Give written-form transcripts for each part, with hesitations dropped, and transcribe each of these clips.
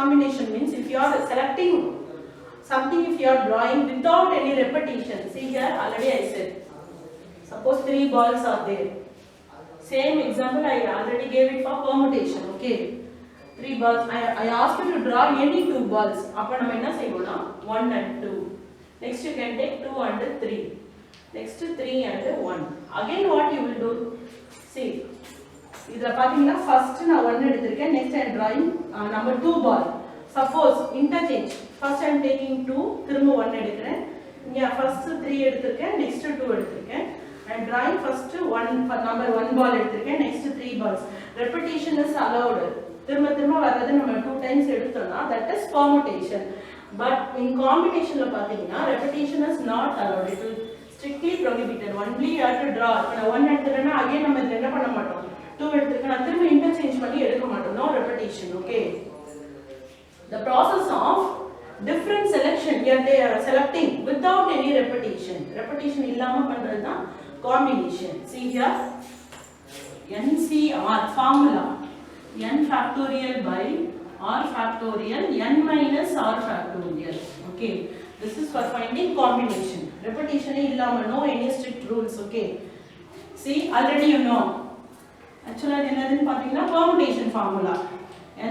combination means if you are selecting something, if you are drawing without any repetition. See here, already I said, suppose 3 balls are there. Same example I already gave it for permutation. Okay, 3 balls. I asked you to draw any 2 balls. Appa nama enna seiyona? 1 and 2. Next you can take 2 and 3. Next 3 and 1. Again what you will do? See, idhula pathina first na 1 eduthirken, next I am drawing number 2 ball. Suppose interchange. First I am taking 2, thirumba 1 edukren. Inga first 3 eduthirken, next 2 eduthirken. I am drawing first number 1 ball eduthirken, next 3 balls. Repetition is allowed. Thirumba varadhu nama 2 times eduthona, that is permutation. But in combination la pathina repetition is not allowed. It will strictly prohibited. Only you have to draw. If 1 எடுத்துட்டேனா again நம்ம இதுல என்ன பண்ண மாட்டோம். 2 எடுத்துக்கனா திரும்ப interchange பண்ணி எடுக்க மாட்டோம். No repetition. Okay. The process of different selection, they are selecting without any repetition. Repetition இல்லாம பண்றது தான் combination. See here, NCR formula, n factorial by r factorial n minus r factorial. Okay, this is for finding combination. Repetition illama, no any strict rules. Okay, see already you know. Actually enadhu pathina permutation formula.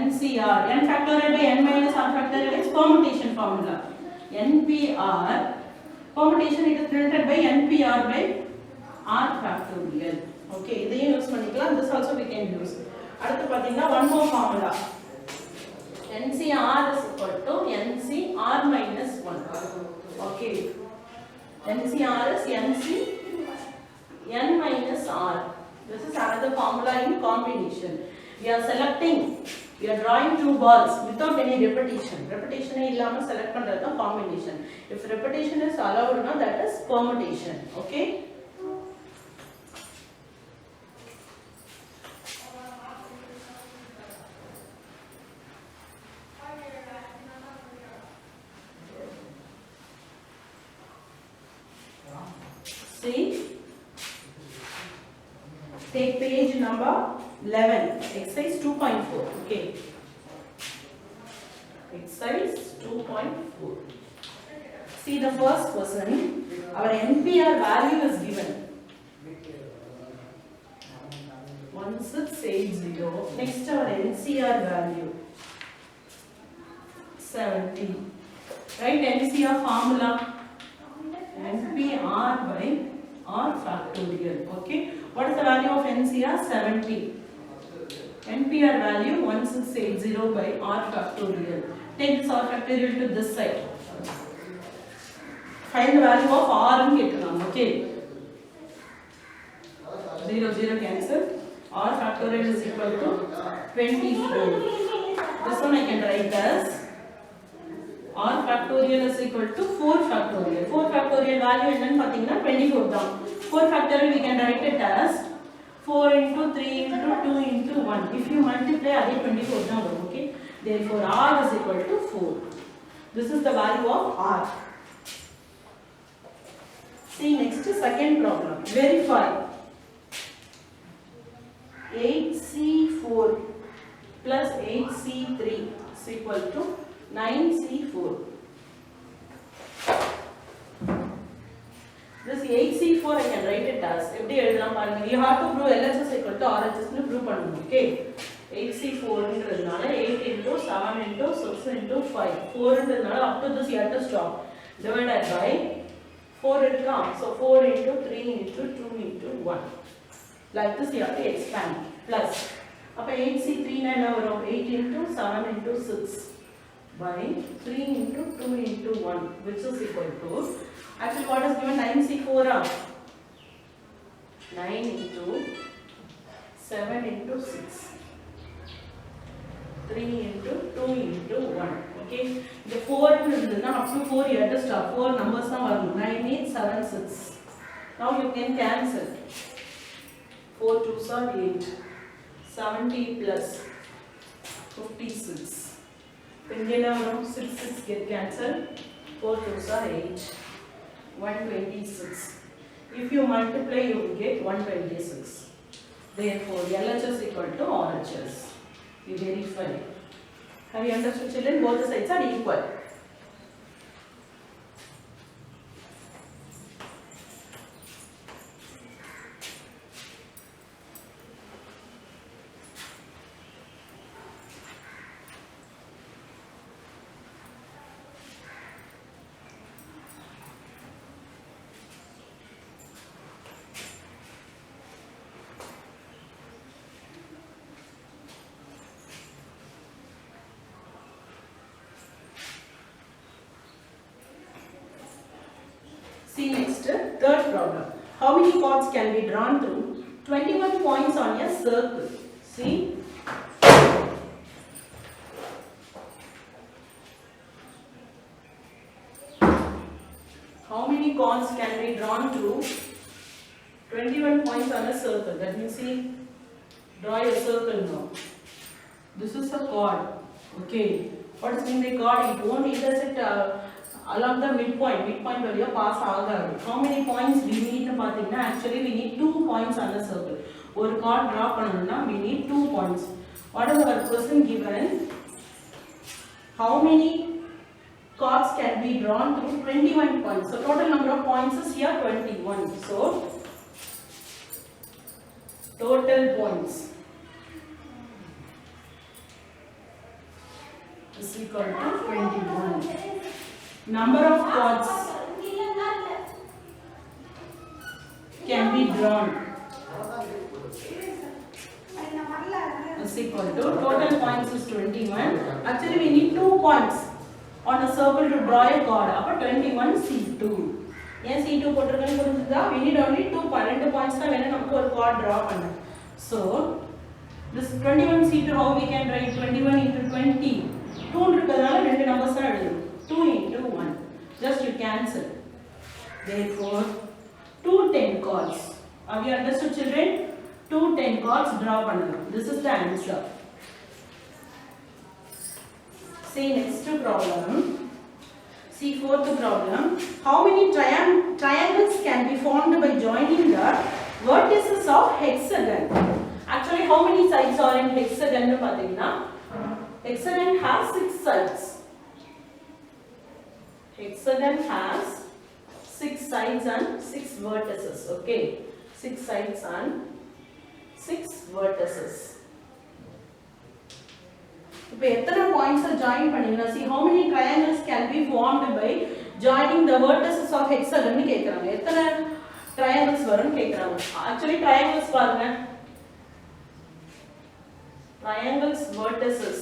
NCR, n factorial by n minus r factorial is permutation formula. NPR, permutation it is denoted by NPR by r factorial. Okay, இதையும் use பண்ணிக்கலாம். This also we can use. அடுத்து பாத்தீங்கன்னா one more formula. NCR is equal to NCR minus 1. Okay, NCR is NC n minus r. This is another formula in combination. We are selecting, we are drawing 2 balls without any repetition. Repetition illama select பண்றது தான் combination. If repetition is allowed, na, that is permutation. Okay. See, take page number 11, exercise 2.4. Okay, exercise 2.4. See the first question, our NPR value is given 1680. Next our NCR value 70. Write NCR formula, NPR by r factorial. Okay, what is the value of NCR? 70. NPR value 1680 by r factorial. Take this r factorial to this side. Find the value of r and get it. Okay, 0 0 cancel. R factorial is equal to 24. This one I can write as r factorial is equal to 4 factorial. 4 factorial value என்னன்னு பாத்தீங்கன்னா 24 தான். 4 factorial we can write it as 4 into 3 into 2 into 1. If you multiply, அதே 24 தான் வரும். Okay, therefore r is equal to 4. This is the value of r. See next second problem. Verify 8c4 plus 8c3 is equal to 9c4. This 8c4 I can write it as, you have to prove LHS equal to RHS nu prove பண்ணனும். Okay, 8c4 ன்றதுனால 8 into 7 into 6 into 5. 4 ன்றதுனால up to this you have to stop. Divided by 4 இருக்கா, so 4 into 3 into 2 into 1. Like this you have to expand. Plus அப்ப 8c3 னா என்ன வரும்? 8 into 7 into 6 by 3 into 2 into 1, which is equal to, actually what is given? 9c4 9 into 7 into 6, 3 into 2 into 1. Okay, the 4 இருந்ததுன்னா up to 4 you have to stop. 4 numbers தான் வரும். 9 8 7 6. Now you can cancel. 4 2s are 8. 70 plus 56. Then 6 6 get cancelled. 4 2s are 8. 126. If you multiply, you will get 126. Therefore, LHS equal to RHS. We verify. Have you understood, children? Both the sides are equal. See next, third problem. How many chords can be drawn through 21 points on a circle? See. How many chords can be drawn through 21 points on a circle? That means, see, draw a circle now. This is a chord. Okay. What is mean by chord? It won't intersect along the midpoint. Midpoint will pass agadu. How many points we need to pathina? Actually, we need 2 points on the circle. One chord draw pananuna, we need 2 points. What is our question given? How many chords can be drawn through 21 points? So total number of points is here 21. So total points is equal to 21. Number of chords can be drawn is equal to total points is 21. Actually, we need 2 points on a circle to draw a chord. Appa 21 C2. Yes, C2 we need only 2 points to chord draw. So this 21 C2, how we can write 21 into 20? 2 numbers are 2 into 1. Just you cancel. Therefore, 2 10 chords. Have you understood, children? 2 10 chords draw pannalam. This is the answer. See next problem. See fourth problem. How many triangles can be formed by joining the vertices of hexagon? Actually, how many sides are in hexagon? Hexagon has 6 sides. Hexagon has 6 sides and 6 vertices. Okay, 6 sides and 6 vertices. Now, points are joined. See how many triangles can be formed by joining the vertices of hexagon. Triangles actually triangles triangles vertices.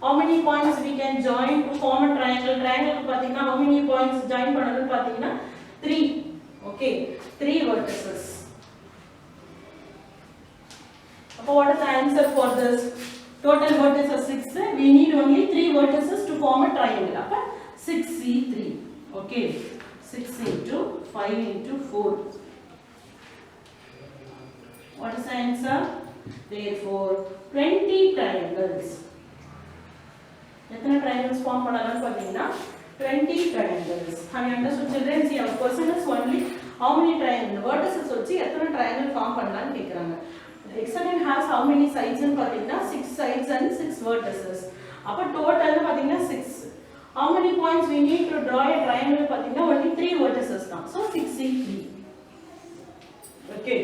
How many points we can join to form a triangle? Triangle how many points join 3. Okay, 3 vertices. So what is the answer for this? Total vertices 6. We need only 3 vertices to form a triangle. 6C3. Okay, 6 into 5 into 4. What is the answer? Therefore, 20 triangles. How many triangles form? 20 triangles. Have you understood, children? See, our question is only how many triangles. Vertices వచ్చி எத்தனை triangle form பண்ணலாம்னு கேக்குறாங்க. Hexagon has how many sides ன்னு பாத்தீங்கன்னா 6 sides and 6 vertices. அப்ப total பாத்தீங்கன்னா 6. How many points we need to draw a triangle பாத்தீங்கன்னா only 3 vertices தான். So 6C3. Okay.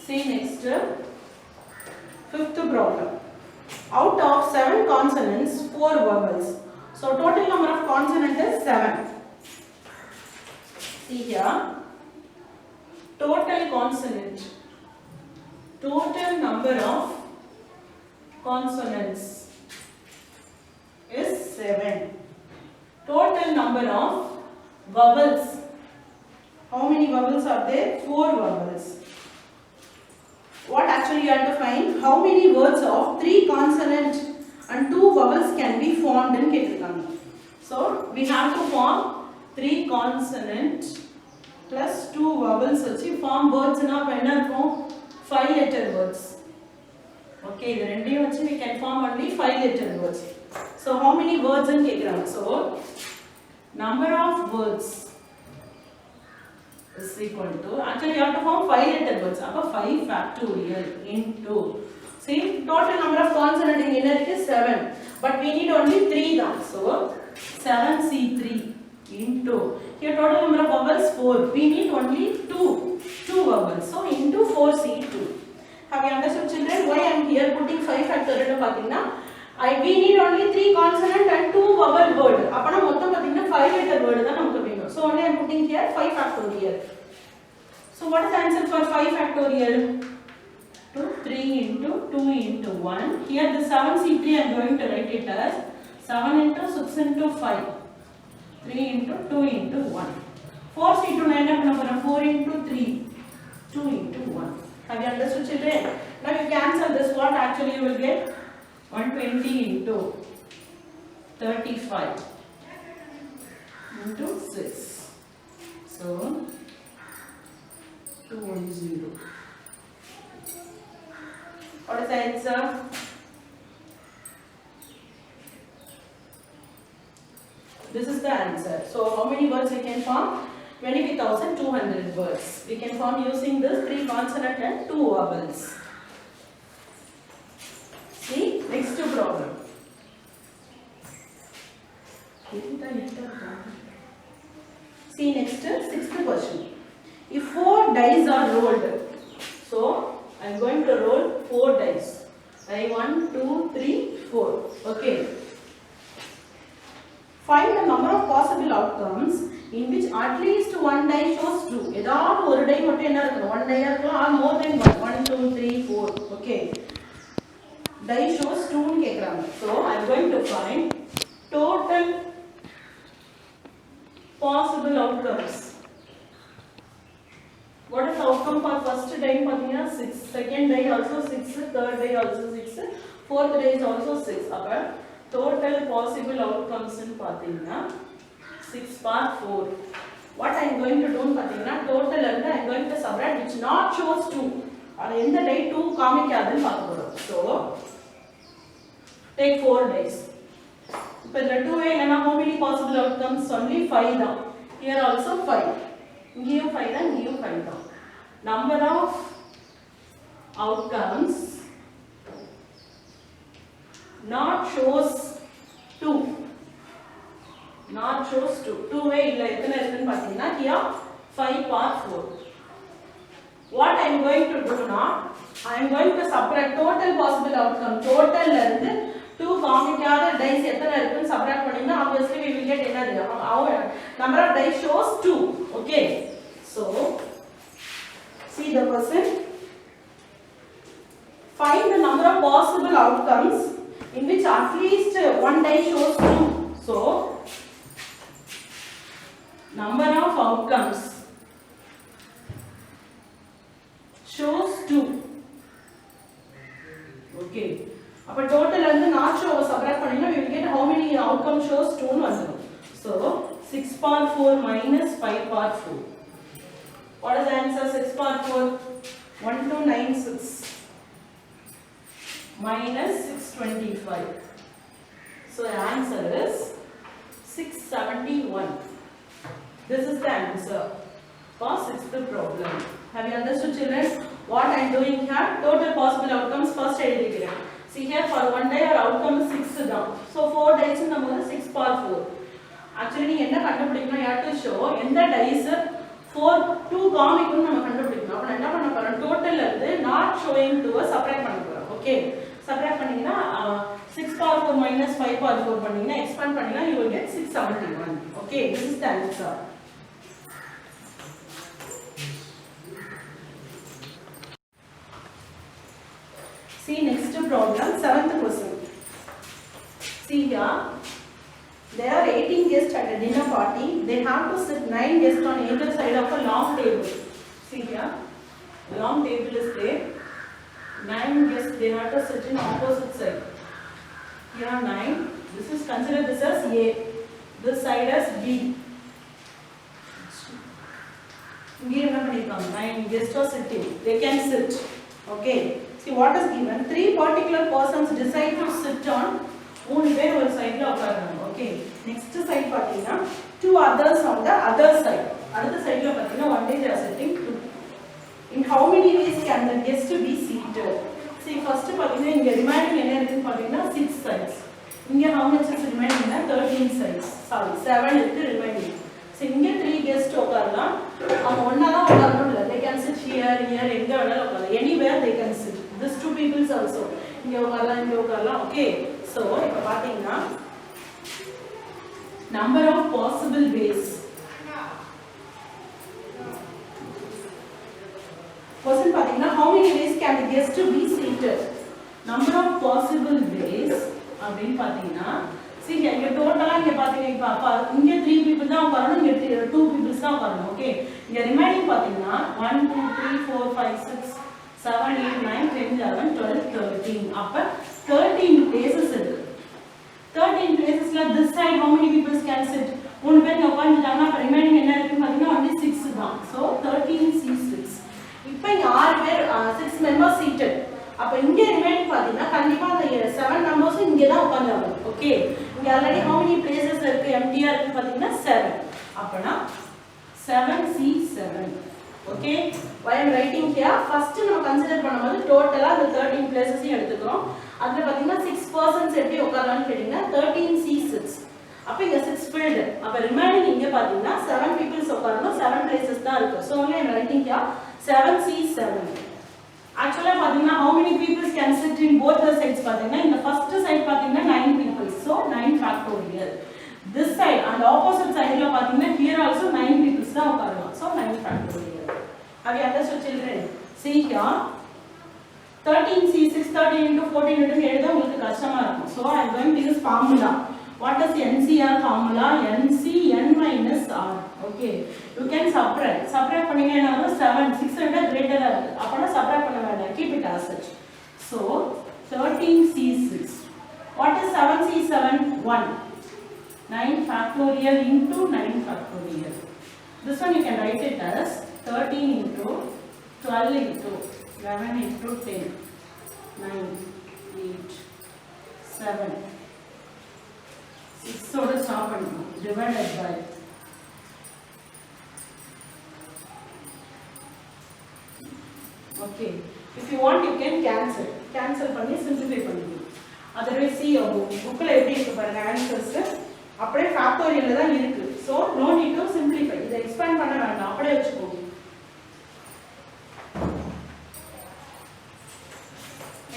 See next, fifth problem. Out of 7 consonants, 4 vowels. So total number of consonants is 7. See here, total consonant. Total number of consonants is 7. Total number of vowels. How many vowels are there? 4 vowels. what actually you have to find? How many words of 3 consonant and 2 vowels can be formed in Ketirkanga? So we have to form 3 consonant plus 2 vowels vachi form words na enna irukum 5 letter words. Okay, the rendu vachi we can form only 5 letter words. So how many words in kekranga? So number of words is equal to, actually you have to form 5 letter words. Appo 5 factorial into, see total number of consonant in inner is 7, but we need only 3 then. So 7C3 into, here total number of vowels 4, we need only 2 vowels, so into 4C2. Have you understood children why I am here putting 5 factorial pathina? We need only 3 consonant and 2 vowel word. Apana mottham pathina 5 letter word da namakku venum. So only I am putting here 5 factorial. So what is the answer for 5 factorial? 3 into 2 into 1. Here the 7C3 I am going to write it as 7 into 6 into 5. 3 into 2 into 1. 4C2 9 4 into 3. 2 into 1. Have you understood children? Now you cancel this, what actually you will get? 120 into 35 into 6. So 210. What is the answer? This is the answer. So how many words we can form? 23,200 words. We can form using this 3 consonant and 2 vowels. See, next problem. See next, 6th question. If 4 dice are rolled, so I am going to roll 4 dice. Die 1, 2, 3, 4. Okay. Find the number of possible outcomes in which at least 1 die shows true. Edavadhu oru die mattum enna irukku? 1 die irukku or more than 1. 1, 2, 3, 4. Okay. Die shows true nu kekranga. So I am going to find total possible outcomes. What is the outcome for first die pathina 6, second die also 6, third die also 6, fourth die is also 6. Appa total possible outcomes in pathina 6 part 4. What I am going to do in pathina total and I am going to subtract which not shows 2 or in the die 2 காமிக்காதுன்னு பார்க்க போறோம். So take 4 dice. இப்போ இந்த 2 இல்லனா how many possible outcomes? Only 5 தான். Here also 5. இங்கேயும் 5 தான், இங்கேயும் 5 தான். Number of outcomes not shows 2. Not shows 2. 2 வே இல்ல, எத்தனை இருக்குன்னு பாத்தீங்கன்னா here 5 part 4. What I am going to do now, I am going to subtract total possible outcome. Total ல இருந்து 2 காமிக்காத dice எத்தனை இருக்குன்னு subtract பண்ணீங்கன்னா obviously we will get என்னது? Our number of dice shows 2. Okay. So see the question. Find the number of possible outcomes in which at least 1 die shows 2. So number of outcomes shows 2. Okay. அப்ப total வந்து not show subtract பண்ணீங்கன்னா we will get how many outcome shows 2 னு வந்துரும். So 6 part 4 minus 5 part 4. What is the answer? 6 part 4? 1296 minus 625. So the answer is 671. This is the answer for 6th problem. Have you understood children? What I am doing here? Total possible outcomes first எழுதிக்கிறேன். See here for 1 die our outcome is 6 தான். So 4 dice நம்ம 6 part 4. Actually நீங்க என்ன கண்டுபிடிக்கணும்? You have to show எந்த dice 4 2 காமிக்கும்னு நம்ம கண்டுபிடிக்கணும். அப்ப நான் என்ன பண்ண போறேன்? டோட்டல்ல இருந்து not showing 2 சப்ட்ராக்ட் பண்ண போறேன். ஓகே. சப்ட்ராக்ட் பண்ணீங்கன்னா 6 power 4 minus 5 power 4 பண்ணீங்கன்னா எக்ஸ்பாண்ட் பண்ணீங்கன்னா you will get 671. Okay, this is the answer. See next problem, 7th question. See here, there are 18 guests at a dinner party. They have to sit 9 guests on either side of a long table. See here, the long table is there. they have to sit in opposite side. Here 9. This is considered this as A. This side as B. Here 9 guests are sitting. They can sit. Okay. See what is given. 3 particular persons decide to sit on 3 பேர் ஒரு சைடுல உட்கார்றாங்க. Okay. Next side பாத்தீங்கன்னா 2 others on the other side. அடுத்த சைடுல பாத்தீங்கன்னா one day they are sitting 2. In how many ways can the guest be seated? See first பாத்தீங்கன்னா இங்க remaining என்ன இருக்குன்னு பாத்தீங்கன்னா 6 sides. இங்க how much is remaining? 13 sides. Sorry, 7 இருக்கு remaining. So இங்க 3 guests உட்காரலாம். அவங்க ஒண்ணா தான் உட்காரணும் இல்ல. They can sit here, here, எங்க வேணாலும் உட்காரலாம். Anywhere they can sit. This 2 peoples also. இங்க உட்காரலாம், இங்க உட்காரலாம். Okay. So இப்ப பாத்தீங்கன்னா number of possible ways. Question பாத்தீங்கன்னா how many ways can the guest be seated? Number of possible ways அப்படினு பாத்தீங்கன்னா see இங்க டோட்டலா இங்க பாத்தீங்கன்னா இங்க 3 people தான் உட்காரணும், இங்க 2 people தான் உட்காரணும். ஓகே. இங்க ரிமைனிங் பாத்தீங்கன்னா 1 2 3 4 5 6 7 8 9 10 11 12 13. அப்ப 13 places இருக்கு. 13 placesல this side how many people can sit? 3 பேர் இங்க உட்கார்ந்துட்டாங்க. அப்ப ரிமைனிங் என்ன இருக்கு பாத்தீங்கன்னா only 6 தான். So 13 C6. இப்போ இங்க 6 பேர் 6 members seated. அப்ப இங்க ரிமைனிங் பாத்தீங்கன்னா கண்டிப்பா அந்த 7 members இங்க தான் உட்கார்ந்தாங்க. ஓகே. இங்க ஆல்ரெடி how many places இருக்கு எம்டியா இருக்கு பாத்தீங்கன்னா 7. அப்பனா 7C7. Okay. why I am writing here? First நம்ம கன்சிடர் பண்ணும்போது டோட்டலா அந்த 13 places எடுத்துக்கிறோம். அதுல பாத்தீங்கன்னா 6 persons எப்படி உட்காரலாம்னு கேட்டிங்கன்னா 13C6. அப்ப இங்க 6 filled. அப்ப ரிமைனிங் இங்க பாத்தீங்கன்னா 7 peoples உட்காரணும், 7 places தான் இருக்கு. So only I am writing here 7C7. Actually பாத்தீங்கன்னா how many peoples can sit in both the sides பாத்தீங்கன்னா இந்த first side பாத்தீங்கன்னா 9 people. So 9 factorial. This side and opposite side ல பாத்தீங்கன்னா here also 9 peoples தான் உட்காரலாம். So 9 factorial. Have you understood children? See here 13C6 13 into 14 into எழுத உங்களுக்கு கஷ்டமா இருக்கும். So I am going to use formula. What is NCR formula? NC n minus r. Okay. You can subtract. Subtract பண்ணீங்கன்னா 7 6 விட greater ஆ இருக்கு. அப்பனா subtract பண்ண வேண்டாம். Keep it as such. So 13C6. What is 7C7? 1. 9 factorial into 9 factorial. This one you can write it as 13 into 12 into 11 into 10. 9 8 7 6 ஓட stop பண்ணிக்கணும். Divided by okay. If you want you can cancel. Cancel பண்ணி simplify பண்ணிக்கணும். Otherwise see your bookல எப்படி இருக்கு பாருங்க answers அப்படியே factorial தான் இருக்கு. So no need to simplify. இத expand பண்ண வேண்டாம். அப்படியே வெச்சுக்கோங்க.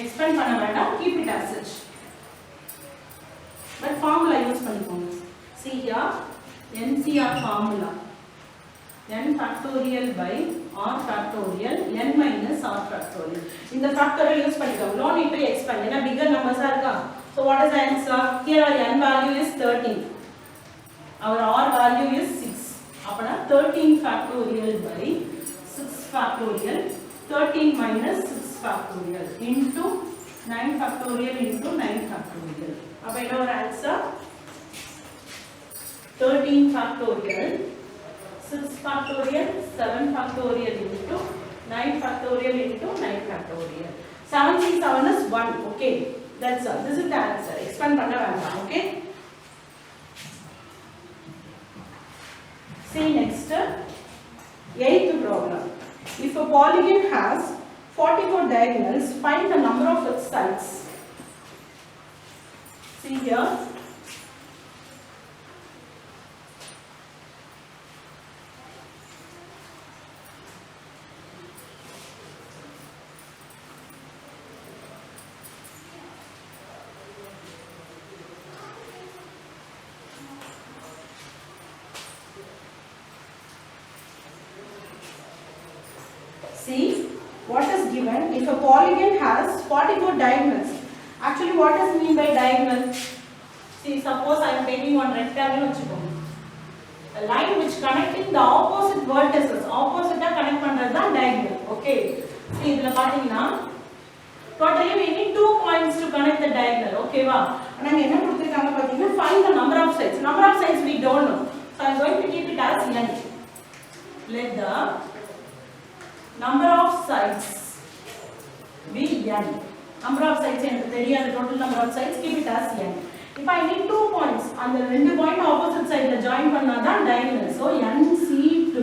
Expand பண்ண வேண்டாம். Keep it as such. But formula use பண்ணிக்கோங்க. See here NCR formula. N factorial by R factorial n minus R factorial. இந்த factorial use பண்ணிக்கோங்க. No need to expand. ஏன்னா bigger numbers இருக்கா. So what is the answer? Here our n value is 13. Our R value is 6. அப்பனா 13 factorial by 6 factorial 13 minus 6 factorial into 9 factorial into 9 factorial. அப்ப என்ன ஒரு answer? 13 factorial 6 factorial 7 factorial into 9 factorial into 9 factorial. 7C7 is 1. Okay. That's all. This is the answer. Expand பண்ண வேண்டாம். Okay. See next 8th problem. If a polygon has 44 diagonals, find the number of its sides. See here. See what is given. If a polygon has 44 diagonals. Actually what does mean by diagonal? See suppose I am taking one rectangle வச்சுக்கோங்க. A line which connecting the opposite vertices. Opposite connect பண்றது தான் diagonal. Okay. See இதுல பாத்தீங்கன்னா totally we need to connect the diagonal. Okay va? And என்ன கொடுத்திருக்காங்க பாத்தீங்கன்னா find the number of sides. Number of sides we don't know. So I am going to keep it as n. Let the number of sides be n. Number of sides எனக்கு தெரியாது, total number of sides, keep it as n. If I need 2 points, and the two point opposite side la join பண்ணாதான் diagonal. So NC2,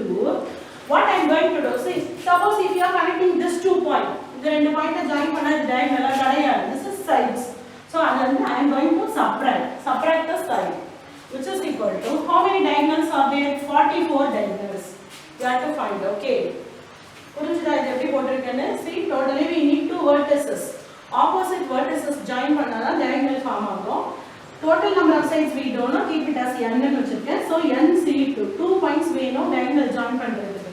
what I am going to do, see, suppose if you are connecting this 2 point, இந்த ரெண்டு பாயிண்ட join பண்ணா diagonal கிடையாது. This is sides. So I am going to subtract the side, which is equal to how many diagonals are there? 44 diagonals. You have to find. Okay. புரிஞ்சுதா இது எப்படி போட்டுருக்கேன்னு? See, totally we need two vertices. Opposite vertices join பண்ணாதான் diagonal form ஆகும். Total number of sides we don't know, keep it as n ன்னு வச்சிருக்கேன். So NC2, 2 points வேணும் diagonal join பண்றதுக்கு.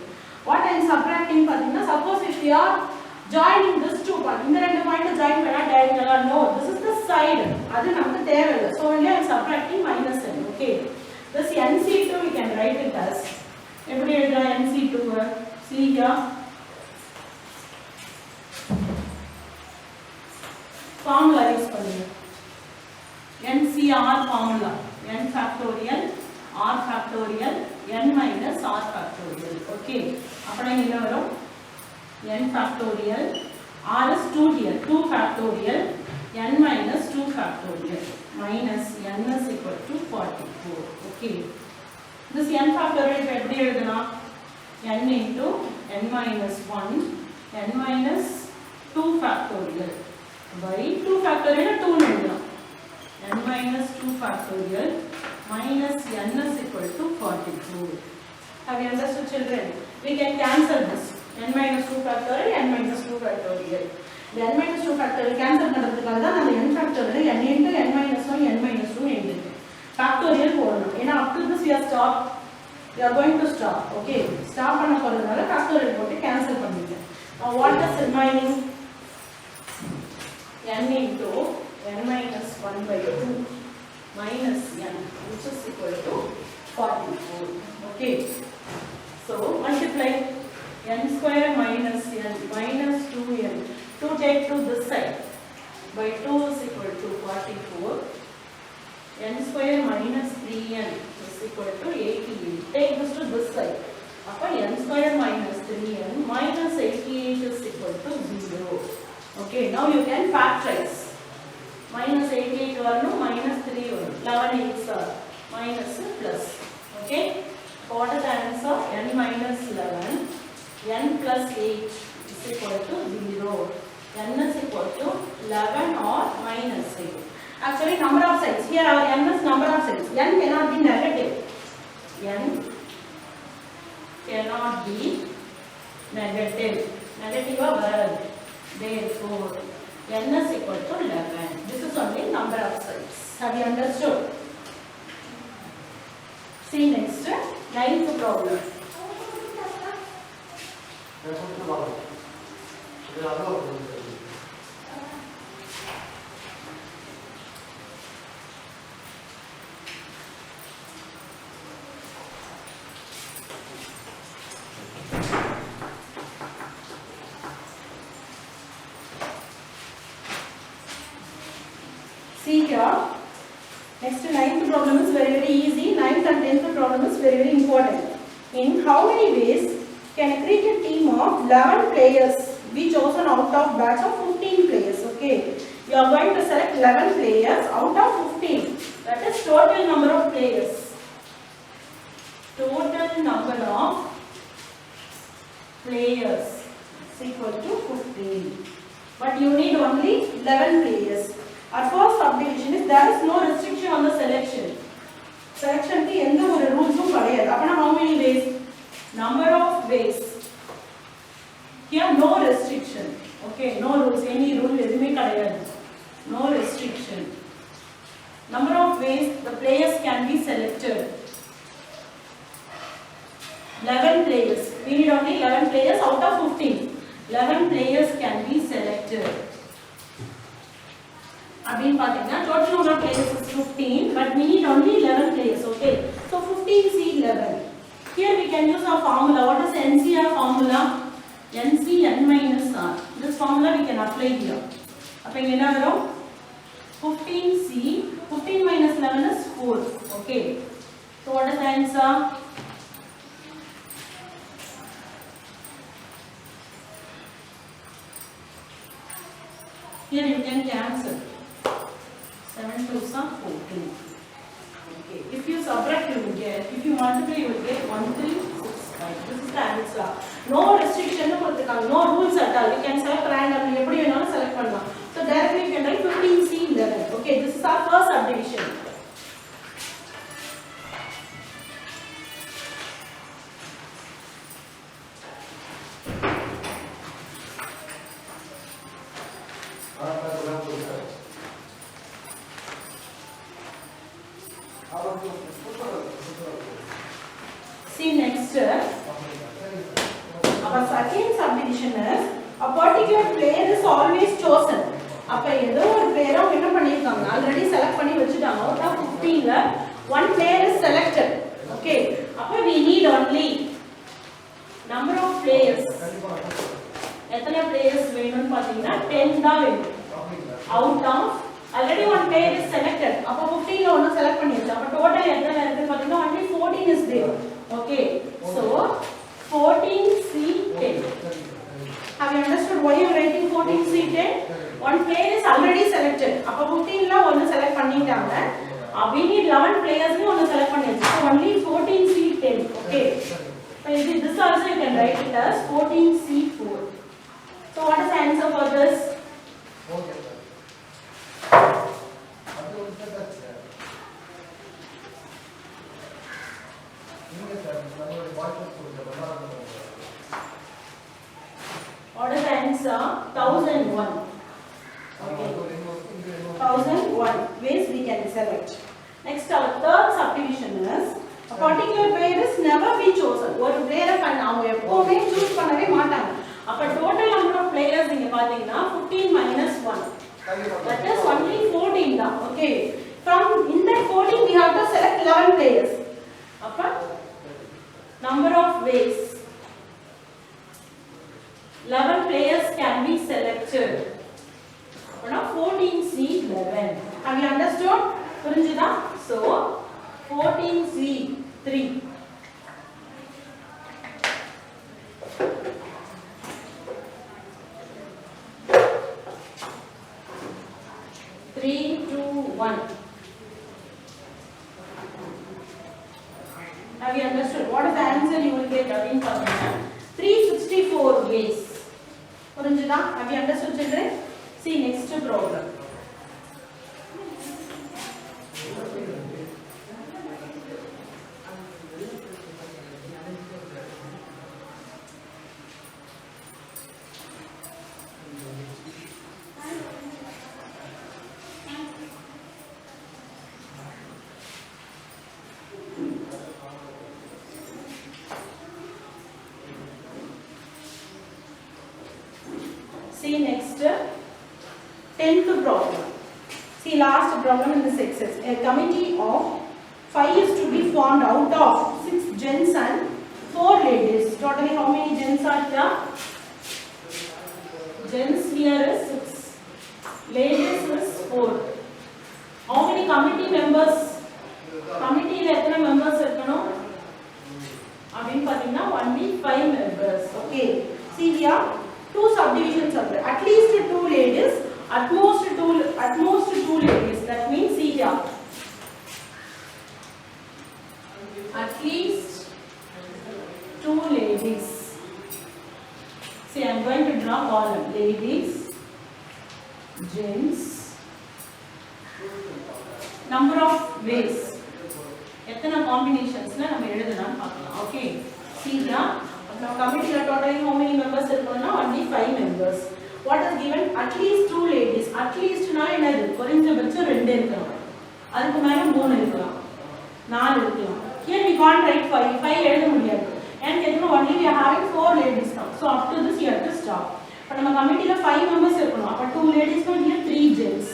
What I am subtracting பாத்தீங்கன்னா, suppose if we are joining this 2 point, இந்த ரெண்டு point join பண்ணா diagonal, no, this is the side, அது நமக்கு தேவையில்லை. So only I am subtracting minus n. Okay, this NC2 we can write it as, எப்படி எழுதலாம் NC2? See here, formula use பண்ணுங்க. NCR formula, n factorial r factorial n minus r factorial. Okay, அப்பனா என்ன வரும்? n factorial, r is 2 here, 2 factorial, n minus 2 factorial minus n is equal to 44. Okay, this n factorial எப்படி எழுதலாம்? n into n minus 1 n minus 2 factorial by 2 factorial 2 ன்னு எழுதலாம். n minus 2 factorial minus n is equal to 44. Have you understood, children? We can cancel this. n minus 2 factorial, n minus 2 factorial. The n minus 2 factorial cancel பண்றதுக்காக தான் அந்த n factorial n into n minus 1 n minus 2 எழுதிருக்கேன். Factorial போடணும். ஏன்னா up to this we are stop. We are going to stop. Okay. Stop பண்ண போறதுனால factorial போட்டு cancel பண்ணிட்டேன். Now what is remaining? n into n minus 1 by 2 minus n, which is equal to 44. Okay, so multiply n square minus n minus 2n, 2 take to this side, by 2 is equal to 44, n square minus 3n is equal to 88. Take this to this side, appa n square minus 3n minus 88 is equal to 0. Okay, now you can factorize. Minus 88 varnu, minus 3 varnu, 11 8s are minus plus. Okay, what is the answer? n minus 11, n plus 8 is equal to 0. n is equal to 11 or minus 8. Actually, number of sides, here our n is number of sides. n cannot be negative. n cannot be negative. Negative or varadu. Therefore, n is equal to 11. This is only number of sides. Have you understood? See next, 9th problem. See here, next 9th problem is very easy. 9th and 10th problem is very important. In how many ways can a cricket team of 11 players be chosen out of batch of 15 players? Okay, you are going to select 11 players out of 15. That is total number of players. Total number of players is equal to 15. But you need only 11 players. Our first subdivision is there is no restriction on the selection. Selection ki endha oru rules kadiyadu. Apna how many ways? Number of ways. Here no restriction. Okay, no rules. Any rule edume kadiyadu. No restriction. Number of ways the players can be selected. 11 players. We need only 11 players out of 15. 11 players can be selected. Again, total number of players is 15, but we need only 11 players. Okay, so 15 C 11. Here we can use our formula. What is NCR formula? NC n minus r. This formula we can apply here. Appo enna varum? 15C. 15 minus 11 is 4. Okay. So what is the answer? Here you can cancel. 7 2s are 14. Okay. If you subtract, you will get. If you multiply, you will get 1365. This is the answer. No restriction, no rules at all. You can select randomly. Everybody you select one. So directly you can write 15C 11. Okay. This is our first subdivision. See next, our second subdivision is a particular player is always chosen. அப்ப ஏதோ ஒரு player என்ன பண்ணிருக்காங்க already select பண்ணி வச்சிட்டாங்க. out of 15 ல one player is selected. Okay. அப்ப we need only number of players. எத்தனை players வேணும்னு பாத்தீங்கன்னா 10 தான் வேணும். out of already one player is selected. அப்ப 15 ல ஒன்னு select பண்ணியாச்சு. அப்ப total எத்தனை இருக்கு பாத்தீங்கன்னா only 14 is there. Okay. So 14C10. Have you understood why you are writing 14C10? One player is already selected. அப்ப 15 ல ஒன்னு select பண்ணிட்டாங்க. We need 11 players னு ஒன்னு select பண்ணியாச்சு. So only 14C10. Okay. So this also you can write it as 14C4. So what is the answer for this? What is the answer? 1001. Okay. 1001 ways we can select. Next, our third subdivision is a particular player is never be chosen. ஒரு player அவங்க எப்பவுமே choose பண்ணவே மாட்டாங்க. அப்ப total number of players நீங்க பாத்தீங்கன்னா 15 minus 1. That is only 14 தான். Okay. From in that 14 we have to select 11 players. அப்ப number of ways 11 players can be selected. Now 14C11. Have you understood? புரிஞ்சுதா? So 14C3. 3 2 1. Have you understood? What is the answer you will get again for 364 ways. புரிஞ்சுதா? Have you understood children? See next problem. See next 10th problem. See last problem in this exercise. A committee of 5 is to be formed out of 6 gents and 4 ladies. Totally how many gents are here? Gents here is 6. Ladies is 4. How many committee members? Committee la எத்தனை members இருக்கணும்? அப்படினு பாத்தீங்கன்னா only 5 members. Okay. See here two subdivisions are there. At least 2 ladies, at most two ladies. That means see here. At least 2 ladies. See, I am going to draw column. Ladies, gents, number of ways. எத்தனை combinationsல நம்ம எழுதலாம் பார்க்கலாம். Okay. See here. Now committee la totally how many members irukona? Only 5 members. What is given? At least 2 ladies. At least na enadhu குறைஞ்சபட்சம் 2 இருக்கலாம். அதுக்கு மேல 3 இருக்கலாம். 4 இருக்கலாம். Here we can't write 5. 5 எழுத முடியாது. And then only we are having 4 ladies now. So up to this you have to stop. But நம்ம கமிட்டில 5 members இருக்கணும். அப்ப 2 ladies னா here 3 gents.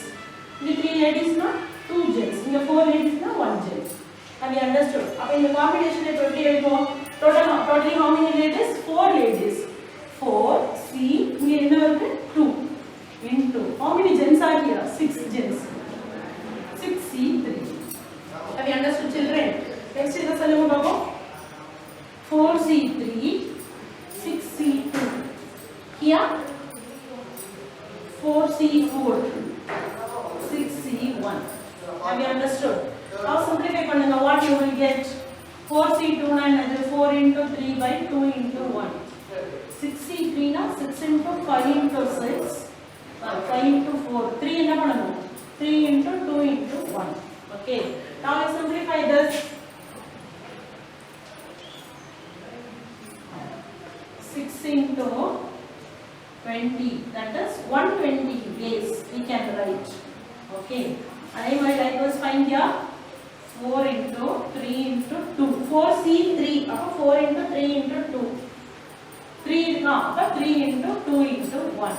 இங்க 3 ladies னா 2 gents. இங்க 4 ladies னா 1 gent. Have you understood? அப்ப இந்த combination எப்படி எழுதுவோம்? Totally how many ladies? 4 ladies. 4 C இங்க என்ன வருது? 2 into how many gents are here? 6 gents. சொல்லுங்க பாப்போம். 4C3 6C2. Here 4C4 6C1. Have you understood? Now simplify பண்ணுங்க. What you will get? 4C2 na enadhu 4 into 3 by 2 into 1. 6C3 na 6 into 5 into 6 5 into 4. 3 enna பண்ணனும்? 3 into 2 into 1. Okay. Now I simplify this. 6 into 20, that is 120 ways we can write. Okay. And I likewise find here 4 into 3 into 2. 4C3. 4 into 3 into 2. 3 irukka. 3 into 2 into 1.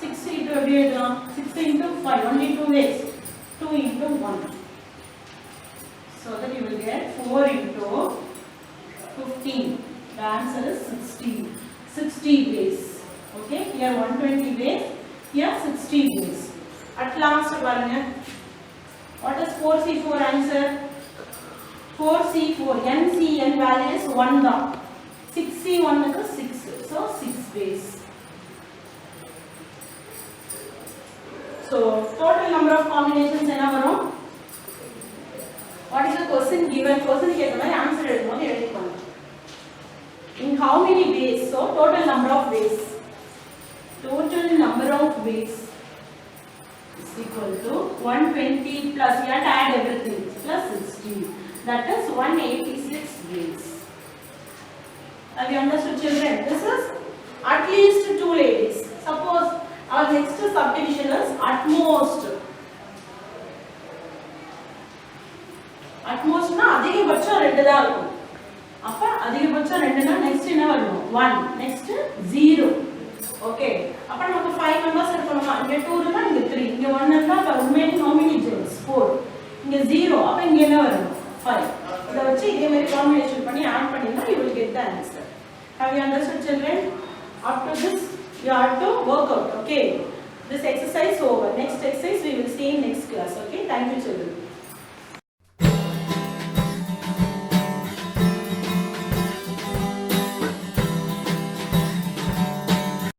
6C2 எப்படி எழுதலாம்? 6 into 5. Only 2 ways. 2 into 1. So that you will get 4 into 15. The answer is 60. 60 ways. Okay. Here 120 ways. Here 60 ways. At last பாருங்க. What is 4C4 answer? 4C4. NCN value is 1 தான். 6C1 is 6. So 6 ways. So total number of combinations என்ன வரும்? What is the question given? Question கேட்ட மாதிரி answer எழுதும்போது எழுதிக்கோங்க. In how many ways? So total number of ways. Total number of ways is equal to 120 plus, you have to add everything, plus 60. That is 186 ways. Have you understood, children? This is at least 2 ladies. Suppose our next subdivision is at most. At most na அதிகபட்சம் 2 தான் இருக்கும். அப்ப அதிகபட்சம் 2 னா next என்ன வரும்? 1. Next 0. Okay. அப்ப நமக்கு 5 members இருக்கணுமா? இங்க 2 இருந்தா இங்க 3. இங்க 1 இருந்தா அப்ப remaining how many gens? 4. இங்க 0. அப்ப இங்க என்ன வரும்? 5. இத வச்சு இதே மாதிரி காம்பினேஷன் பண்ணி ஆட் பண்ணினா you will get the answer. Have you understood, children? Up to this you have to work out. Okay. This exercise over. Next exercise we will see in next class. Okay. Thank you, children.